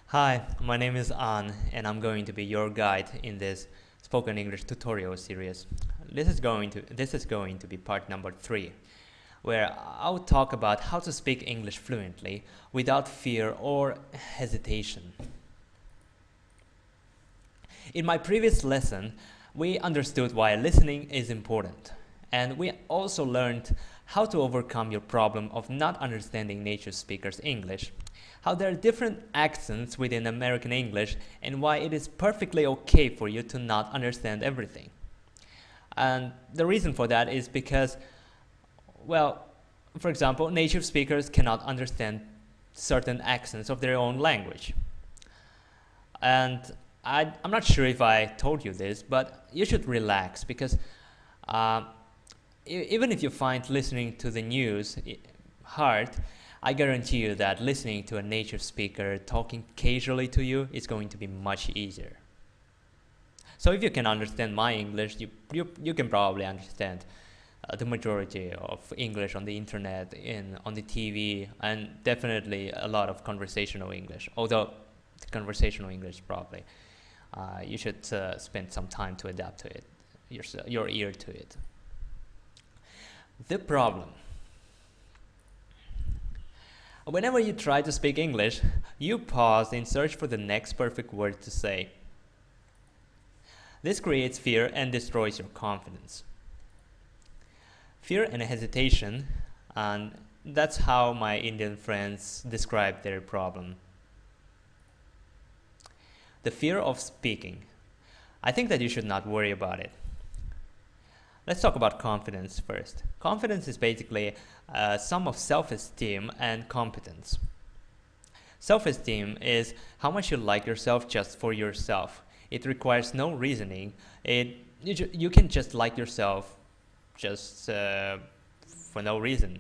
Hi, my name is An, and I'm going to be your guide in this spoken English tutorial series. This is going to be part number 3, where I'll talk about how to speak English fluently without fear or hesitation. In my previous lesson, we understood why listening is important, and we also learned how to overcome your problem of not understanding native speakers' English, how there are different accents within American English, and why it is perfectly okay for you to not understand everything. And the reason for that is because, well, for example, native speakers cannot understand certain accents of their own language. And I'm not sure if I told you this, but you should relax because uh, even if you find listening to the news hard, I guarantee you that listening to a native speaker talking casually to you is going to be much easier. So if you can understand my English, you can probably understand the majority of English on the internet, on the TV, and definitely a lot of conversational English. Although the conversational English probably you should spend some time to adapt to it, your ear to it. The problem. Whenever you try to speak English, you pause and search for the next perfect word to say. This creates fear and destroys your confidence. Fear and hesitation, and that's how my Indian friends describe their problem. The fear of speaking. I think that you should not worry about it. Let's talk about confidence first. Confidence is basically a sum of self-esteem and competence. Self-esteem is how much you like yourself just for yourself. It requires no reasoning. You can just like yourself just for no reason.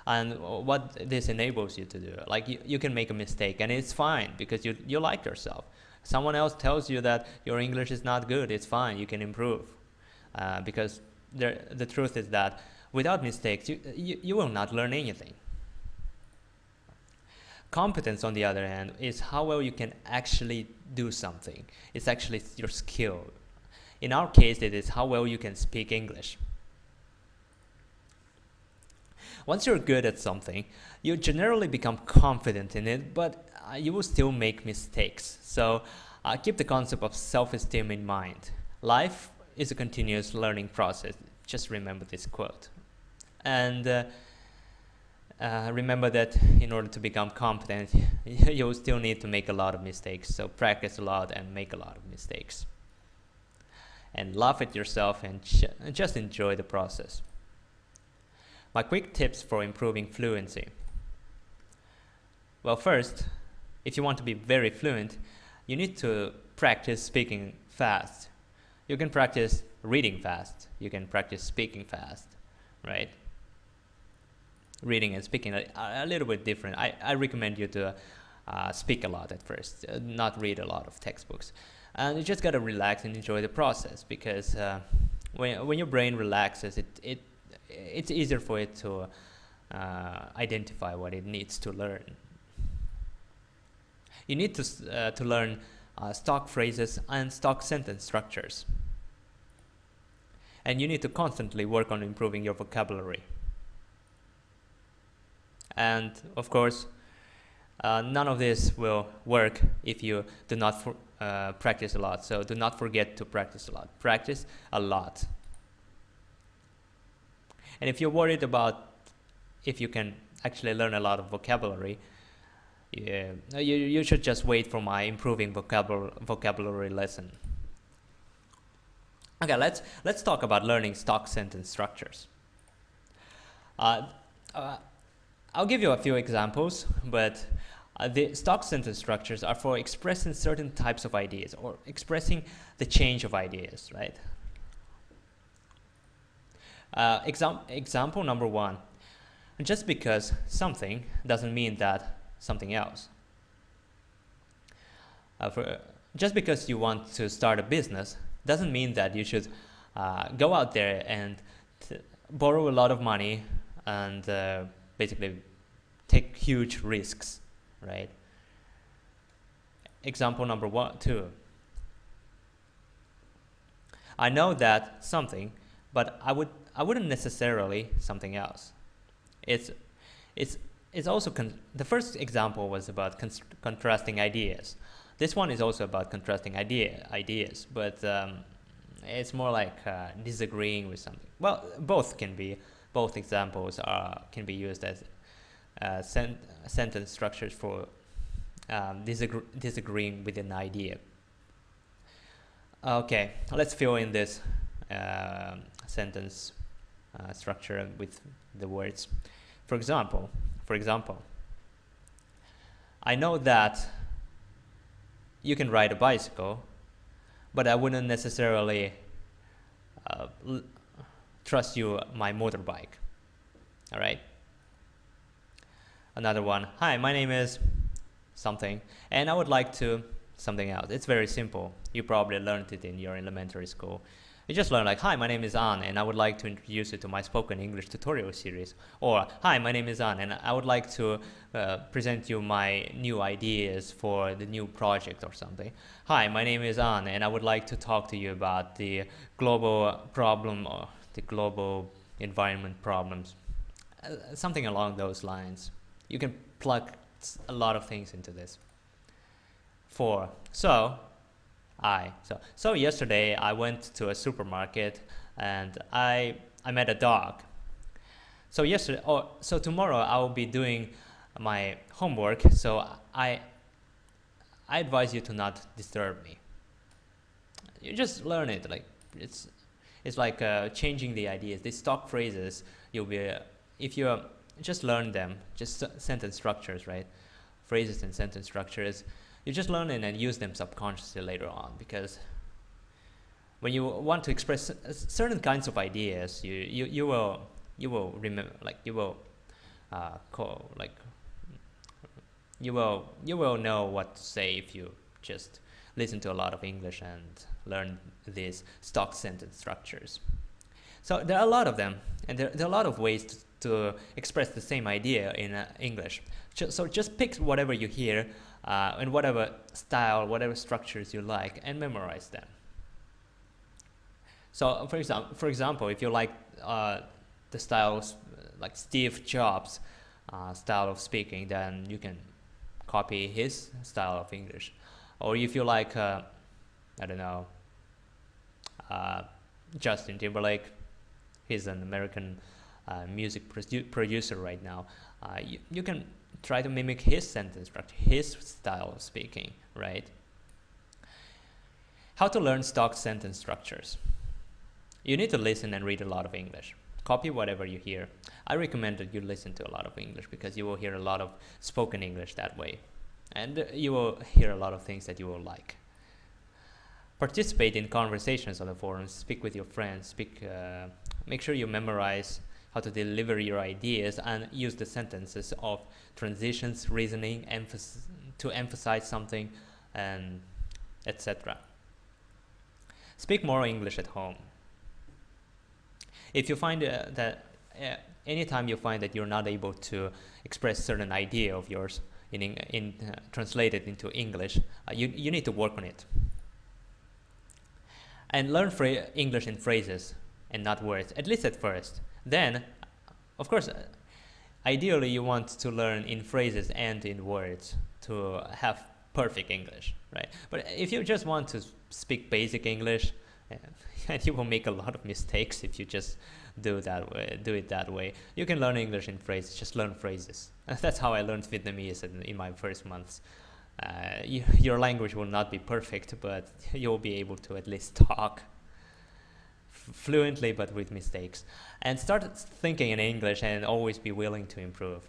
And what this enables you to do, like you can make a mistake and it's fine because you like yourself. Someone else tells you that your English is not good, it's fine, you can improve. Because the truth is that without mistakes, you will not learn anything. Competence, on the other hand, is how well you can actually do something. It's actually your skill. In our case, it is how well you can speak English. Once you're good at something, you generally become confident in it, but you will still make mistakes. So keep the concept of self-esteem in mind. Life is a continuous learning process. Just remember this quote. And remember that in order to become competent, you'll still need to make a lot of mistakes. So practice a lot and make a lot of mistakes. And laugh at yourself and just enjoy the process. My quick tips for improving fluency. Well, first, if you want to be very fluent, you need to practice speaking fast. You can practice reading fast. You can practice speaking fast, right? Reading and speaking are a little bit different. I recommend you to speak a lot at first, not read a lot of textbooks. And you just gotta relax and enjoy the process because when your brain relaxes, it's easier for it to identify what it needs to learn. You need to learn stock phrases and stock sentence structures. And you need to constantly work on improving your vocabulary. And of course, none of this will work if you do not practice a lot. So do not forget to practice a lot. Practice a lot. And if you're worried about if you can actually learn a lot of vocabulary, you should just wait for my improving vocabulary lesson. Okay, let's talk about learning stock sentence structures. I'll give you a few examples, but the stock sentence structures are for expressing certain types of ideas or expressing the change of ideas, right? Example number 1. Just because something doesn't mean that something else. Just because you want to start a business doesn't mean that you should go out there and borrow a lot of money and basically take huge risks, right? example number 2. I know that something, but I wouldn't necessarily something else. It's it's it's also the first example was about contrasting ideas. This one is also about contrasting ideas, but it's more like disagreeing with something. Well, both examples can be used as sentence structures for disagreeing with an idea. Okay, let's fill in this sentence structure with the words. For example, I know that you can ride a bicycle, but I wouldn't necessarily trust you my motorbike. All right. Another one. Hi, my name is something, and I would like to something else. It's very simple. You probably learned it in your elementary school. You just learn like, hi, my name is An, and I would like to introduce you to my spoken English tutorial series. Or, hi, my name is An, and I would like to present you my new ideas for the new project or something. Hi, my name is An, and I would like to talk to you about the global problem or the global environment problems. Something along those lines. You can plug a lot of things into this. 4. So yesterday I went to a supermarket and I met a dog. So tomorrow I will be doing my homework. So I advise you to not disturb me. You just learn it. Like it's like changing the ideas. These stock phrases you'll be if you just learn them, just sentence structures, right? Phrases and sentence structures. You just learn it and use them subconsciously later on, because when you want to express certain kinds of ideas, you will remember, like you will you will know what to say if you just listen to a lot of English and learn these stock sentence structures. So there are a lot of them, and there are a lot of ways to express the same idea in English. So just pick whatever you hear in whatever style, whatever structures you like, and memorize them. So for example, if you like the styles like Steve Jobs style of speaking, then you can copy his style of English. Or if you like I don't know, Justin Timberlake, he's an American music producer right now, you can try to mimic his sentence structure, his style of speaking, right? How to learn stock sentence structures. You need to listen and read a lot of English. Copy whatever you hear. I recommend that you listen to a lot of English, because you will hear a lot of spoken English that way. And you will hear a lot of things that you will like. Participate in conversations on the forums. Speak with your friends. Make sure you memorize how to deliver your ideas and use the sentences of transitions, reasoning, to emphasize something, and etc. Speak more English at home. If you find that anytime you find that you're not able to express certain idea of yours translate it into English, you need to work on it. And learn English in phrases and not words, at least at first. Then, of course, ideally you want to learn in phrases and in words to have perfect English, right? But if you just want to speak basic English, and you will make a lot of mistakes if you just do it that way. You can learn English in phrases, just learn phrases. That's how I learned Vietnamese in my first months. Your language will not be perfect, but you'll be able to at least talk fluently, but with mistakes. And start thinking in English and always be willing to improve.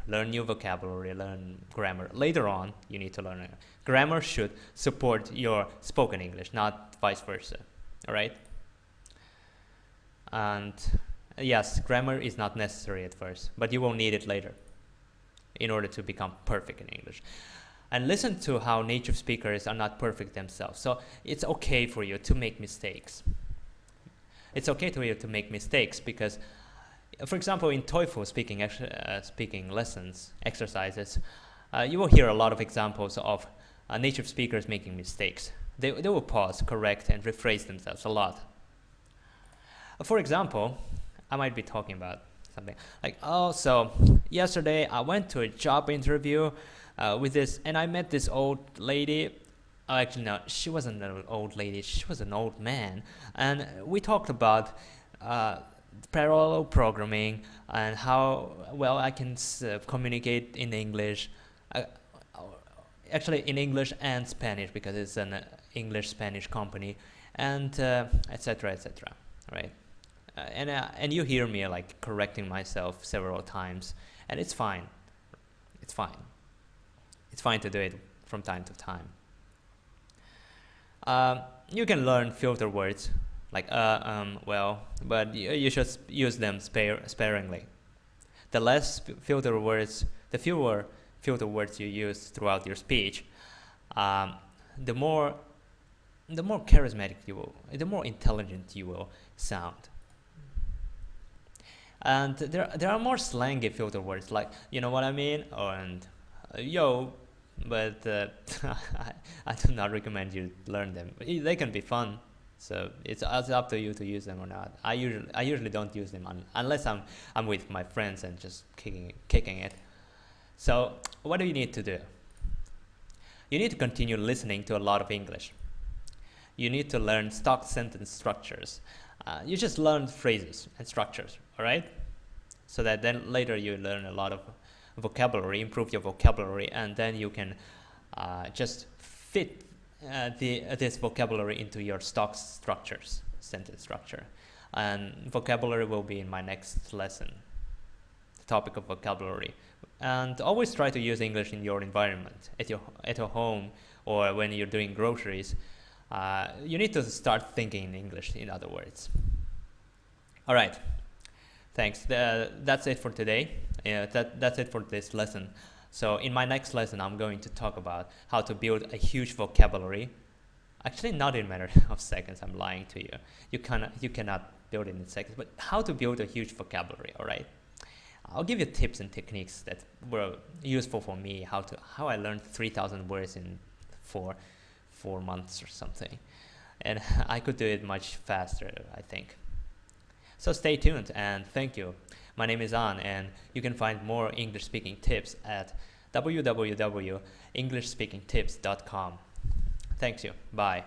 Learn new vocabulary, learn grammar. Later on, you need to learn it. Grammar should support your spoken English, not vice versa. All right? And yes, grammar is not necessary at first, but you will need it later in order to become perfect in English. And listen to how native speakers are not perfect themselves. So it's okay for you to make mistakes. It's okay for you to make mistakes because, for example, in TOEFL speaking lessons, exercises, you will hear a lot of examples of native speakers making mistakes. They will pause, correct, and rephrase themselves a lot. For example, I might be talking about something like, oh, so yesterday I went to a job interview with this, and I met this old lady. Oh, actually, no, she wasn't an old lady. She was an old man, and we talked about parallel programming and how well I can communicate in English. Actually, in English and Spanish, because it's an English-Spanish company, and etc. etc. Right? And you hear me like correcting myself several times, and it's fine. It's fine. It's fine to do it from time to time. You can learn filter words like well, but you should use them sparingly. The less filter words, the fewer filter words you use throughout your speech, the more charismatic you will, the more intelligent you will sound. And there are more slangy filter words like, you know what I mean, and yo, but I do not recommend you learn them. They can be fun, so it's up to you to use them or not. I usually don't use them unless I'm with my friends and just kicking it. So what do you need to do? You need to continue listening to a lot of English. You need to learn stock sentence structures. You just learn phrases and structures, all right? So that then later you learn a lot of vocabulary, improve your vocabulary, and then you can just fit this vocabulary into your stock structures, sentence structure. And vocabulary will be in my next lesson, the topic of vocabulary. And always try to use English in your environment, at your home, or when you're doing groceries. You need to start thinking in English, in other words. All right, thanks. That's it for today. That's it for this lesson. So in my next lesson, I'm going to talk about how to build a huge vocabulary. Actually, not in a matter of seconds. I'm lying to you. You cannot build it in seconds. But how to build a huge vocabulary. All right. I'll give you tips and techniques that were useful for me. How I learned 3,000 words in 4 months or something, and I could do it much faster, I think. So stay tuned, and thank you. My name is An, and you can find more English speaking tips at www.englishspeakingtips.com. Thanks you. Bye.